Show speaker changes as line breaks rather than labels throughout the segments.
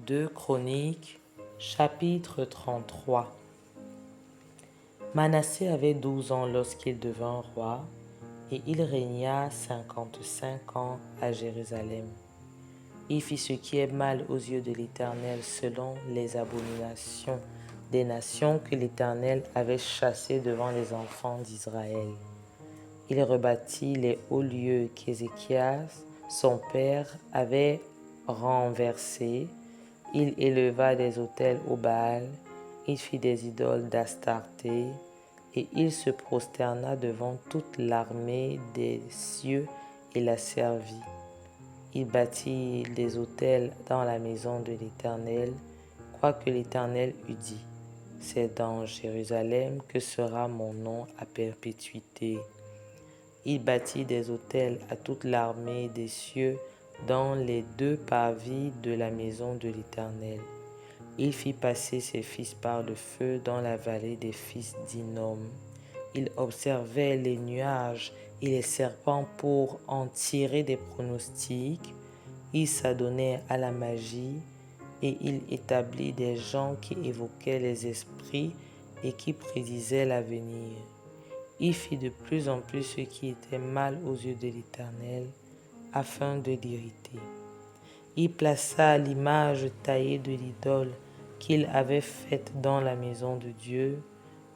2 Chroniques, chapitre 33. Manassé avait 12 ans lorsqu'il devint roi, et il régna 55 ans à Jérusalem. Il fit ce qui est mal aux yeux de l'Éternel selon les abominations des nations que l'Éternel avait chassées devant les enfants d'Israël. Il rebâtit les hauts lieux qu'Ézéchias, son père, avait renversés. Il éleva des autels au Baal, il fit des idoles d'Astarté, et il se prosterna devant toute l'armée des cieux et la servit. Il bâtit des autels dans la maison de l'Éternel, quoique l'Éternel eût dit, « C'est dans Jérusalem que sera mon nom à perpétuité. » Il bâtit des autels à toute l'armée des cieux dans les 2 parvis de la maison de l'Éternel. Il fit passer ses fils par le feu dans la vallée des fils d'Hinnom. Il observait les nuages et les serpents pour en tirer des pronostics. Il s'adonnait à la magie et il établit des gens qui évoquaient les esprits et qui prédisaient l'avenir. Il fit de plus en plus ce qui était mal aux yeux de l'Éternel, afin de l'irriter. Il plaça l'image taillée de l'idole qu'il avait faite dans la maison de Dieu,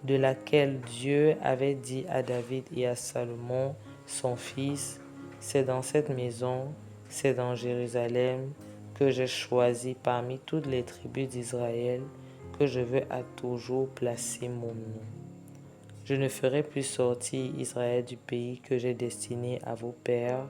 de laquelle Dieu avait dit à David et à Salomon, son fils, « C'est dans cette maison, c'est dans Jérusalem, que j'ai choisi parmi toutes les tribus d'Israël, que je veux à toujours placer mon nom. Je ne ferai plus sortir Israël du pays que j'ai destiné à vos pères,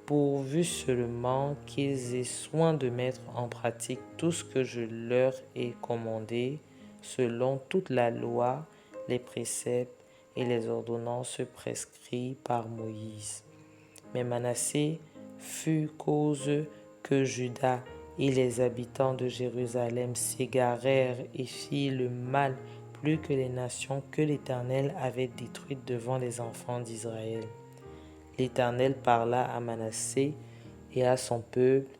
pourvu seulement qu'ils aient soin de mettre en pratique tout ce que je leur ai commandé, selon toute la loi, les préceptes et les ordonnances prescrits par Moïse. » Mais Manassé fut cause que Juda et les habitants de Jérusalem s'égarèrent et firent le mal plus que les nations que l'Éternel avait détruites devant les enfants d'Israël. L'Éternel parla à Manassé et à son peuple,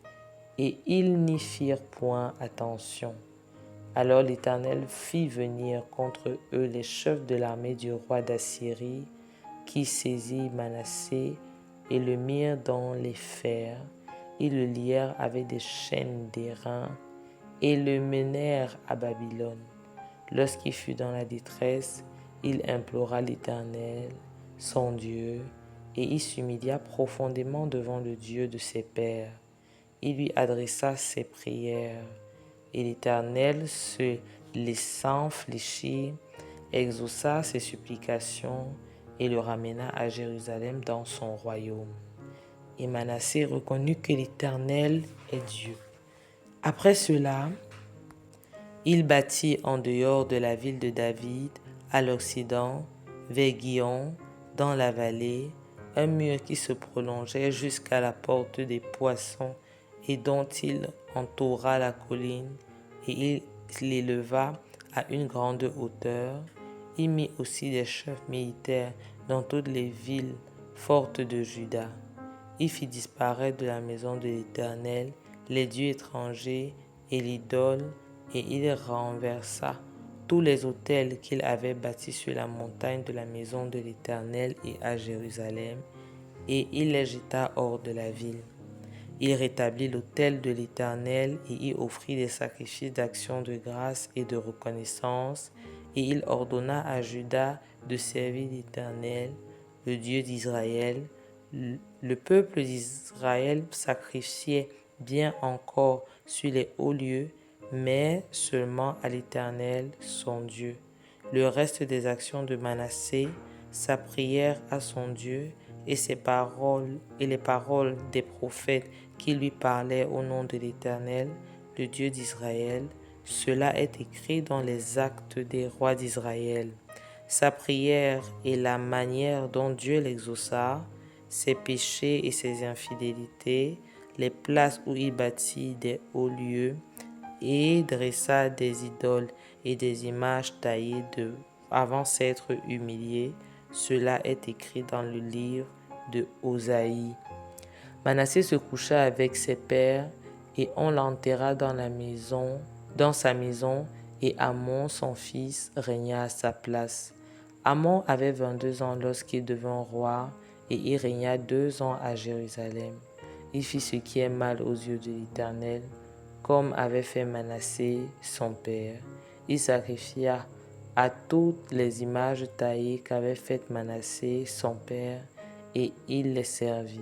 et ils n'y firent point attention. Alors l'Éternel fit venir contre eux les chefs de l'armée du roi d'Assyrie, qui saisit Manassé et le mirent dans les fers. Ils le lièrent avec des chaînes d'airain et le menèrent à Babylone. Lorsqu'il fut dans la détresse, il implora l'Éternel, son Dieu, et il s'humilia profondément devant le Dieu de ses pères. Il lui adressa ses prières, et l'Éternel, se laissant fléchir, exauça ses supplications et le ramena à Jérusalem dans son royaume. Et Manassé reconnut que l'Éternel est Dieu. Après cela, il bâtit en dehors de la ville de David, à l'occident, vers Guion, dans la vallée, un mur qui se prolongeait jusqu'à la porte des poissons et dont il entoura la colline, et il l'éleva à une grande hauteur. Il mit aussi des chefs militaires dans toutes les villes fortes de Juda. Il fit disparaître de la maison de l'Éternel les dieux étrangers et l'idole, et il renversa tous les autels qu'il avait bâtis sur la montagne de la maison de l'Éternel et à Jérusalem, et il les jeta hors de la ville. Il rétablit l'autel de l'Éternel et y offrit des sacrifices d'action de grâce et de reconnaissance, et il ordonna à Juda de servir l'Éternel, le Dieu d'Israël. Le peuple d'Israël sacrifiait bien encore sur les hauts lieux, mais seulement à l'Éternel, son Dieu. Le reste des actions de Manassé, sa prière à son Dieu et ses paroles et les paroles des prophètes qui lui parlaient au nom de l'Éternel, le Dieu d'Israël, cela est écrit dans les actes des rois d'Israël. Sa prière et la manière dont Dieu l'exauça, ses péchés et ses infidélités, les places où il bâtit des hauts lieux et dressa des idoles et des images taillées avant s'être humilié, cela est écrit dans le livre de Osaïe. Manassé se coucha avec ses pères et on l'enterra dans sa maison, et Amon, son fils, régna à sa place. Amon avait 22 ans lorsqu'il devint roi, et il régna 2 ans à Jérusalem. Il fit ce qui est mal aux yeux de l'Éternel, comme avait fait Manassé, son père. Il sacrifia à toutes les images taillées qu'avait faites Manassé, son père, et il les servit.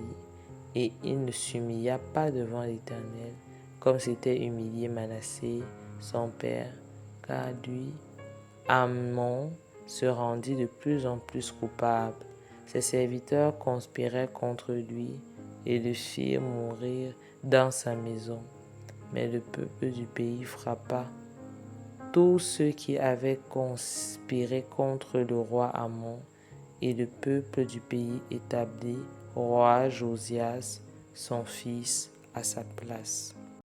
Et il ne s'humilia pas devant l'Éternel, comme s'était humilié Manassé, son père, car lui, Amon, se rendit de plus en plus coupable. Ses serviteurs conspirèrent contre lui et le firent mourir dans sa maison. Mais le peuple du pays frappa tous ceux qui avaient conspiré contre le roi Amon, et le peuple du pays établit roi Josias, son fils, à sa place.